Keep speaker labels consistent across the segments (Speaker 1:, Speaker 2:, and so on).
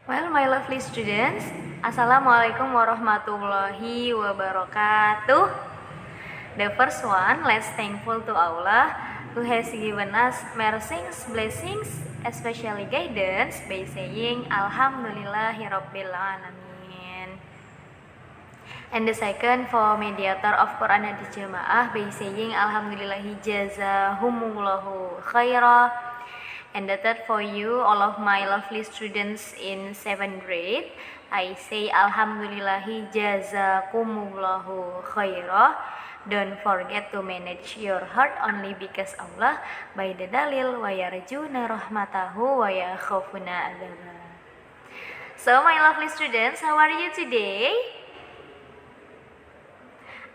Speaker 1: Well, my lovely students, Assalamualaikum warahmatullahi wabarakatuh. The first one, let's thankful to Allah who has given us mercies, blessings, especially guidance by saying Alhamdulillahirabbil alamin. And the second, for mediator of Quran and Jamaah by saying Alhamdulillahi jazahumullahu khairah. And the third, for you, all of my lovely students in 7th grade, I say Alhamdulillahi jazakumullahu khairah. Don't forget to manage your heart only because Allah by the dalil wa yarjuna rahmatahu wa yakhafuna adzabah. So my lovely students, how are you today?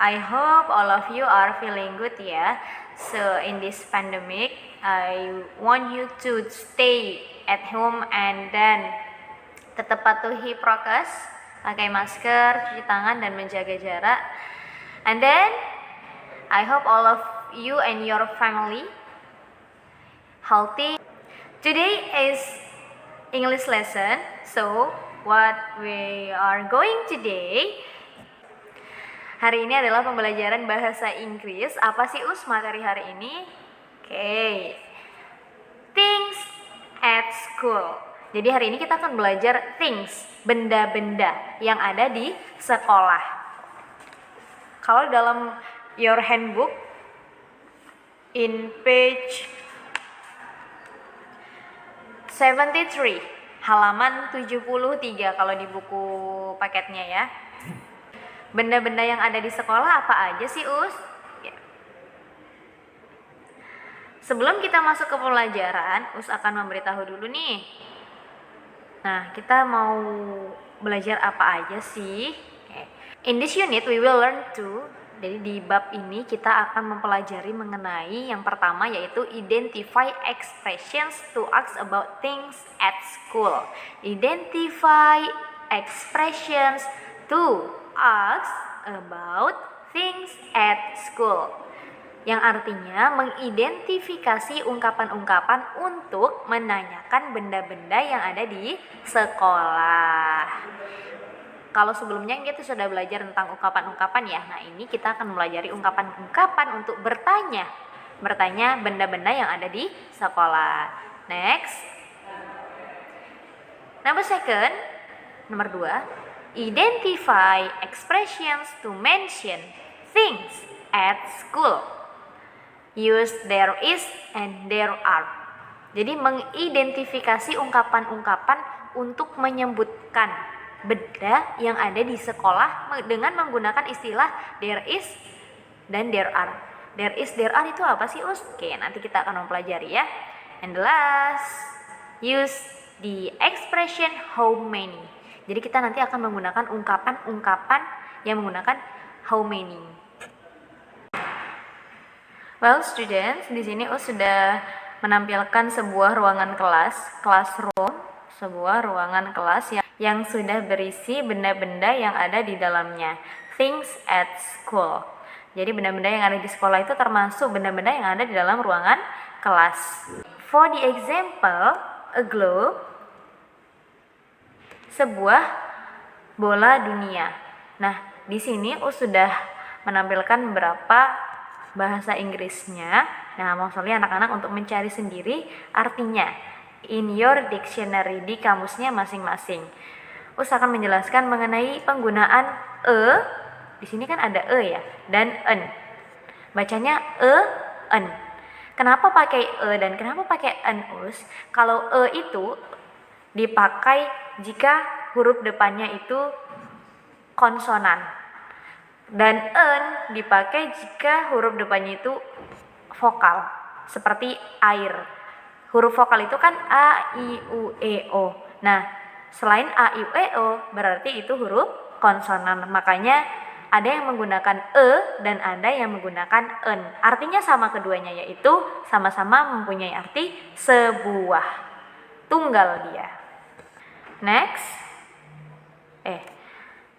Speaker 1: I hope all of you are feeling good ya. So in this pandemic, I want you to stay at home and then tetap patuhi prokes, pakai masker, cuci tangan dan menjaga jarak. And then I hope all of you and your family healthy. Today is English lesson. So what we are going today, hari ini adalah pembelajaran bahasa Inggris. Apa sih materi hari ini? Oke. Things at school. Jadi hari ini kita akan belajar things, benda-benda yang ada di sekolah. Kalau dalam your handbook in page 73, halaman 73 kalau di buku paketnya ya. Benda-benda yang ada di sekolah apa aja sih Ya. Sebelum kita masuk ke pelajaran, akan memberitahu dulu nih. Nah, kita mau belajar apa aja sih? Okay. In this unit we will learn to. Jadi di bab ini kita akan mempelajari mengenai yang pertama yaitu identify expressions to ask about things at school. Identify expressions to ask about things at school, yang artinya mengidentifikasi ungkapan-ungkapan untuk menanyakan benda-benda yang ada di sekolah. Kalau sebelumnya kita sudah belajar tentang ungkapan-ungkapan ya. Nah, ini kita akan mempelajari ungkapan-ungkapan untuk bertanya benda-benda yang ada di sekolah. Next. Nomor 2, identify expressions to mention things at school. Use there is and there are. Jadi mengidentifikasi ungkapan-ungkapan untuk menyebutkan benda yang ada di sekolah dengan menggunakan istilah there is dan there are. There is, there are itu apa sih Oke, nanti kita akan mempelajari ya. And the last, use the expression how many. Jadi kita nanti akan menggunakan ungkapan-ungkapan yang menggunakan how many. Well, students, di sini sudah menampilkan sebuah ruangan kelas, classroom, sebuah ruangan kelas yang sudah berisi benda-benda yang ada di dalamnya. Things at school. Jadi benda-benda yang ada di sekolah itu termasuk benda-benda yang ada di dalam ruangan kelas. For the example, a globe, sebuah bola dunia. Nah, di sini sudah menampilkan beberapa bahasa Inggrisnya. Nah, maksudnya anak-anak untuk mencari sendiri artinya in your dictionary di kamusnya masing-masing. Akan menjelaskan mengenai penggunaan di sini kan ada ya dan en. Bacanya en. Kenapa pakai dan kenapa pakai en Kalau itu dipakai jika huruf depannya itu konsonan. Dan en dipakai jika huruf depannya itu vokal, seperti air. Huruf vokal itu kan a, i, u, e, o. Nah, selain a, i, u, e, o berarti itu huruf konsonan. Makanya ada yang menggunakan dan ada yang menggunakan en. Artinya sama keduanya, yaitu sama-sama mempunyai arti sebuah. Tunggal dia. Next.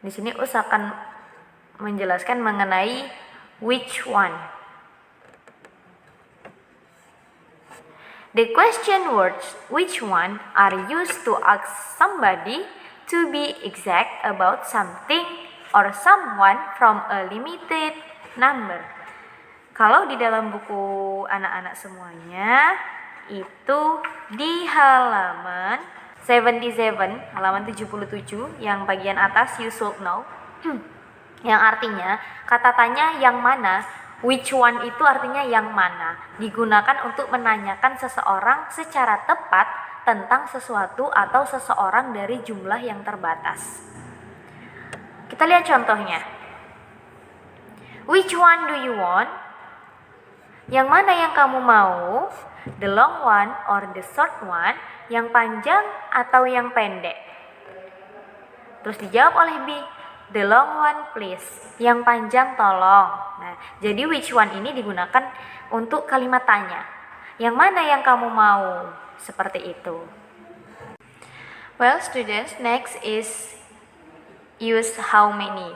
Speaker 1: Di sini akan menjelaskan mengenai which one. The question words which one are used to ask somebody to be exact about something or someone from a limited number. Kalau di dalam buku anak-anak semuanya itu di halaman 77, halaman 77 yang bagian atas you should know. Yang artinya kata tanya yang mana, which one itu artinya yang mana, digunakan untuk menanyakan seseorang secara tepat tentang sesuatu atau seseorang dari jumlah yang terbatas. Kita lihat contohnya. Which one do you want? Yang mana yang kamu mau? The long one or the short one? Yang panjang atau yang pendek? Terus dijawab oleh B. The long one please. Yang panjang tolong. Nah, jadi which one ini digunakan untuk kalimat tanya. Yang mana yang kamu mau? Seperti itu. Well, students, next is use how many.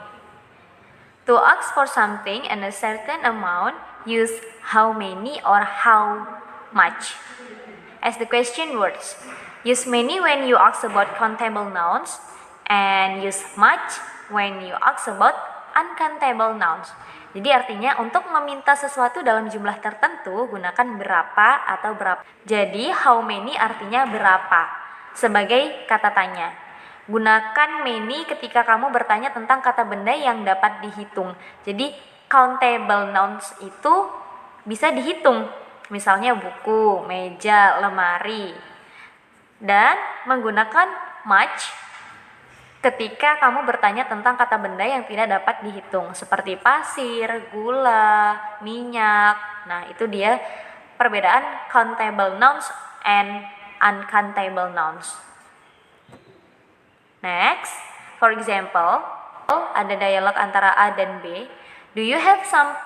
Speaker 1: To ask for something and a certain amount, use how many or how much. As the question words, use many when you ask about countable nouns and use much when you ask about uncountable nouns. Jadi artinya untuk meminta sesuatu dalam jumlah tertentu gunakan berapa atau berapa. Jadi how many artinya berapa sebagai kata tanya. Gunakan many ketika kamu bertanya tentang kata benda yang dapat dihitung. Jadi countable nouns itu bisa dihitung. Misalnya buku, meja, lemari. Dan menggunakan much ketika kamu bertanya tentang kata benda yang tidak dapat dihitung. Seperti pasir, gula, minyak. Nah, itu dia perbedaan countable nouns and uncountable nouns. Next, for example, ada dialog antara A dan B. Do you have some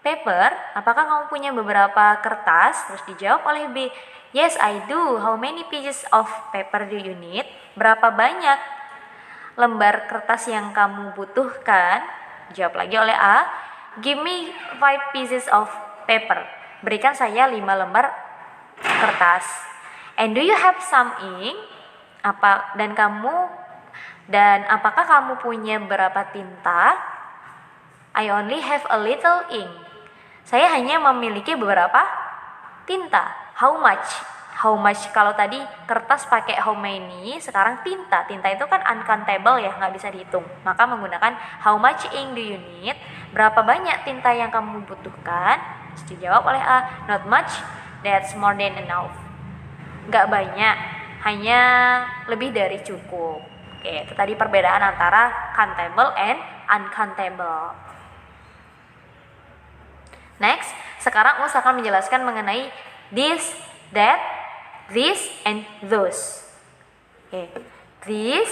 Speaker 1: paper? Apakah kamu punya beberapa kertas? Terus dijawab oleh B. Yes, I do. How many pieces of paper do you need? Berapa banyak lembar kertas yang kamu butuhkan? Jawab lagi oleh A. Give me 5 pieces of paper. Berikan saya 5 lembar kertas. And do you have some ink? Dan apakah kamu punya berapa tinta? I only have a little ink. Saya hanya memiliki beberapa tinta. How much? How much kalau tadi kertas pakai how many, sekarang tinta. Tinta itu kan uncountable ya, nggak bisa dihitung. Maka menggunakan how much ink do you need? Berapa banyak tinta yang kamu butuhkan? Terus dijawab oleh A. Not much. That's more than enough. Nggak banyak, hanya lebih dari cukup. Oke, itu tadi perbedaan antara countable and uncountable. Next, sekarang Us akan menjelaskan mengenai this, that, this, and those. Oke, this,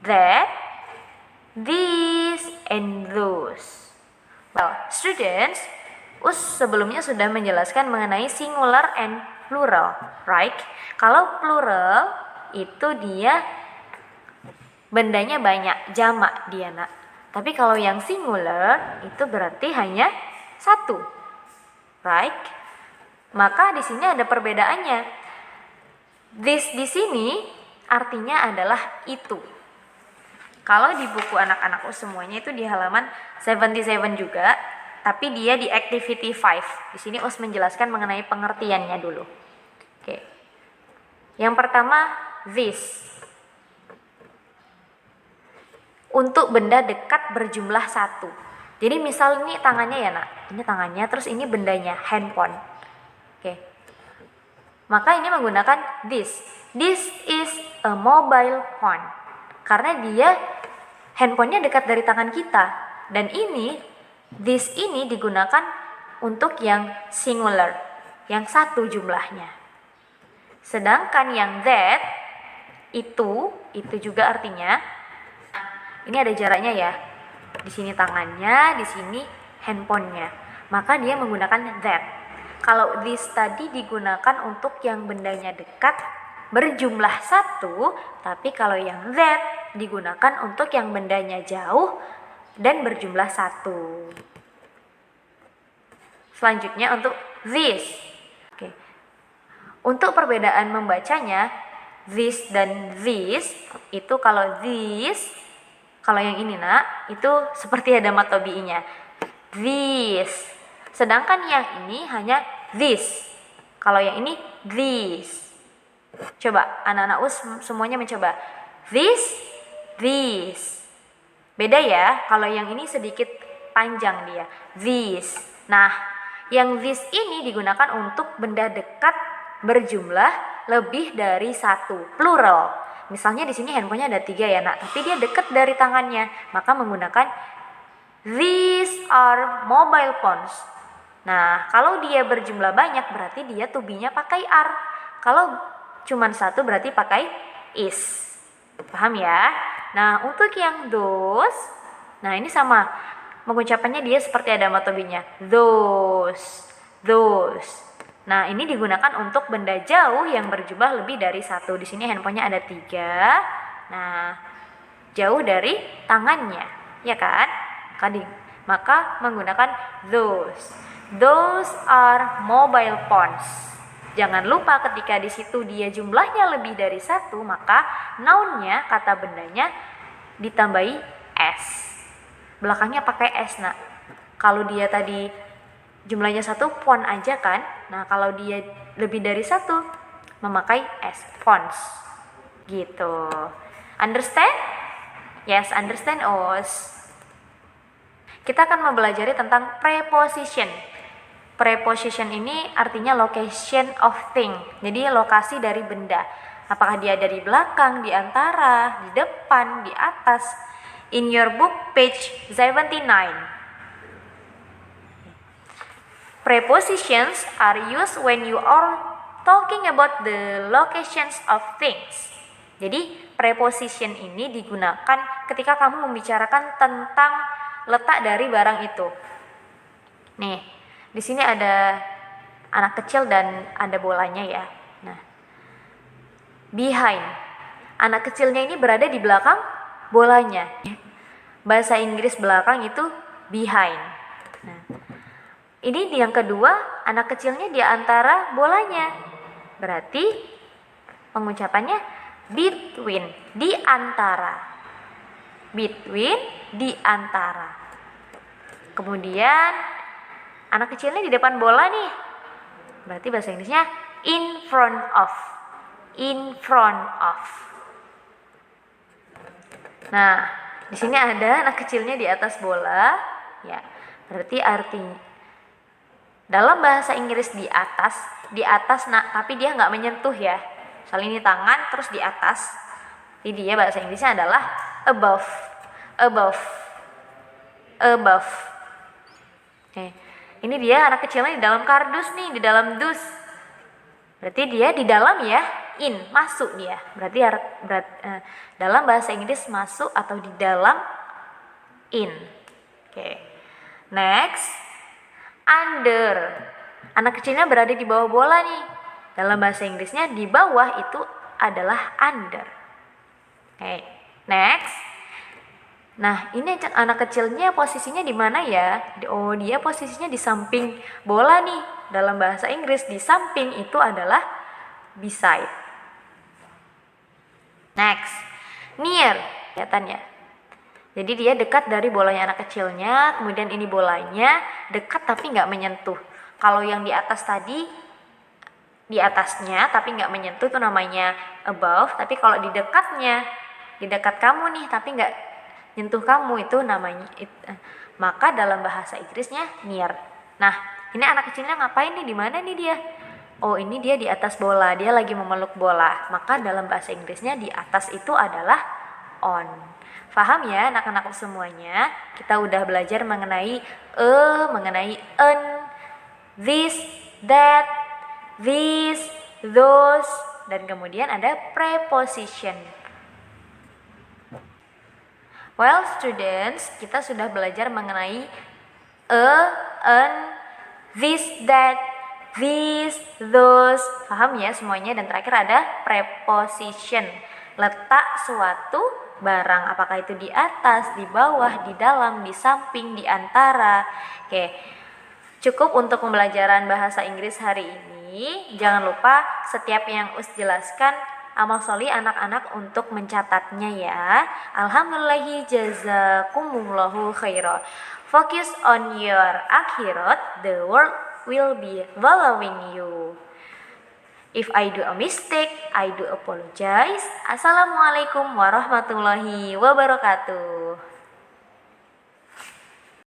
Speaker 1: that, this, and those. Well, students, Us sebelumnya sudah menjelaskan mengenai singular and plural, right? Kalau plural itu dia bendanya banyak, jamak dia nak. Tapi kalau yang singular itu berarti hanya satu, right? Maka di sini ada perbedaannya. This di sini artinya adalah itu. Kalau di buku anak-anak semuanya itu di halaman 77 juga, tapi dia di activity 5. Di sini Us menjelaskan mengenai pengertiannya dulu. Oke. Yang pertama, this. Untuk benda dekat berjumlah satu. Jadi misal ini tangannya ya nak, ini tangannya, terus ini bendanya, handphone. Oke. Maka ini menggunakan this. This is a mobile phone. Karena dia handphonenya dekat dari tangan kita. Dan ini, this ini digunakan untuk yang singular, yang satu jumlahnya. Sedangkan yang that, itu juga artinya, ini ada jaraknya ya. Di sini tangannya, di sini handphonenya. Maka dia menggunakan that. Kalau this tadi digunakan untuk yang bendanya dekat berjumlah satu, tapi kalau yang that digunakan untuk yang bendanya jauh dan berjumlah satu. Selanjutnya untuk this. Oke. Untuk perbedaan membacanya, this dan this, itu kalau this, kalau yang ini nak, itu seperti ada matobi'inya. This. Sedangkan yang ini hanya this. Kalau yang ini this. Coba anak-anak US semuanya mencoba. This. Beda ya, kalau yang ini sedikit panjang dia. This. Nah, yang this ini digunakan untuk benda dekat berjumlah lebih dari satu, plural. Misalnya di sini handphonenya ada 3 ya nak, tapi dia dekat dari tangannya, maka menggunakan these are mobile phones. Nah, kalau dia berjumlah banyak berarti dia to be-nya pakai are. Kalau cuman satu berarti pakai is. Paham ya? Nah, untuk yang those, nah ini sama. Mengucapannya dia seperti ada matobinya. Those. Nah, ini digunakan untuk benda jauh yang berjumlah lebih dari satu. Di sini handphonenya ada 3. Nah, jauh dari tangannya, ya kan? Maka menggunakan those. Those are mobile phones. Jangan lupa ketika di situ dia jumlahnya lebih dari satu, maka noun-nya, kata bendanya ditambahi s. Belakangnya pakai s nak. Kalau dia tadi jumlahnya satu, phone aja kan. Nah, kalau dia lebih dari satu, memakai s, phones. Gitu. Understand? Yes, understand Os. Kita akan mempelajari tentang preposition. Preposition ini artinya location of thing. Jadi lokasi dari benda. Apakah dia ada di belakang, di antara, di depan, di atas. In your book page 79. Prepositions are used when you are talking about the locations of things. Jadi preposition ini digunakan ketika kamu membicarakan tentang letak dari barang itu. Nih, di sini ada anak kecil dan ada bolanya ya. Nah, behind. Anak kecilnya ini berada di belakang bolanya. Bahasa Inggris belakang itu behind. Nah, ini yang kedua, anak kecilnya di antara bolanya. Berarti pengucapannya between, di antara. Between, di antara. Kemudian anak kecilnya di depan bola nih. Berarti bahasa Inggrisnya in front of. In front of. Nah, di sini ada anak kecilnya di atas bola, ya. Berarti artinya dalam bahasa Inggris di atas nak, tapi dia nggak menyentuh ya. Soal ini tangan terus di atas. Jadi dia bahasa Inggrisnya adalah above. Oke. Ini dia anak kecilnya di dalam kardus nih, di dalam dus. Berarti dia di dalam ya, in, masuk dia. Berarti dalam bahasa Inggris masuk atau di dalam in. Oke. Next. Under. Anak kecilnya berada di bawah bola nih. Dalam bahasa Inggrisnya di bawah itu adalah under. Oke. Next. Nah, ini anak kecilnya posisinya di mana ya? Oh, dia posisinya di samping bola nih. Dalam bahasa Inggris di samping itu adalah beside. Next. Near. Kelihatan ya? Jadi dia dekat dari bolanya anak kecilnya, kemudian ini bolanya dekat tapi nggak menyentuh. Kalau yang di atas tadi, di atasnya tapi nggak menyentuh itu namanya above. Tapi kalau di dekatnya, di dekat kamu nih tapi nggak nyentuh kamu itu namanya, maka dalam bahasa Inggrisnya near. Nah, ini anak kecilnya ngapain nih? Di mana nih dia? Oh, ini dia di atas bola, dia lagi memeluk bola. Maka dalam bahasa Inggrisnya di atas itu adalah on. Paham ya anak-anak semuanya? Kita udah belajar mengenai mengenai an, this, that, this, those, dan kemudian ada preposition. Well, students, kita sudah belajar mengenai an, this, that, this, those. Paham ya semuanya? Dan terakhir ada preposition. Letak suatu barang, apakah itu di atas, di bawah, di dalam, di samping, di antara. Oke, cukup untuk pembelajaran bahasa Inggris hari ini. ini jangan lupa setiap yang Us jelaskan amal solih anak-anak untuk mencatatnya ya. Alhamdulillahi jazakumullahu khairan. Focus on your akhirat, the world will be following you. If I do a mistake, I do apologize. Assalamualaikum warahmatullahi wabarakatuh.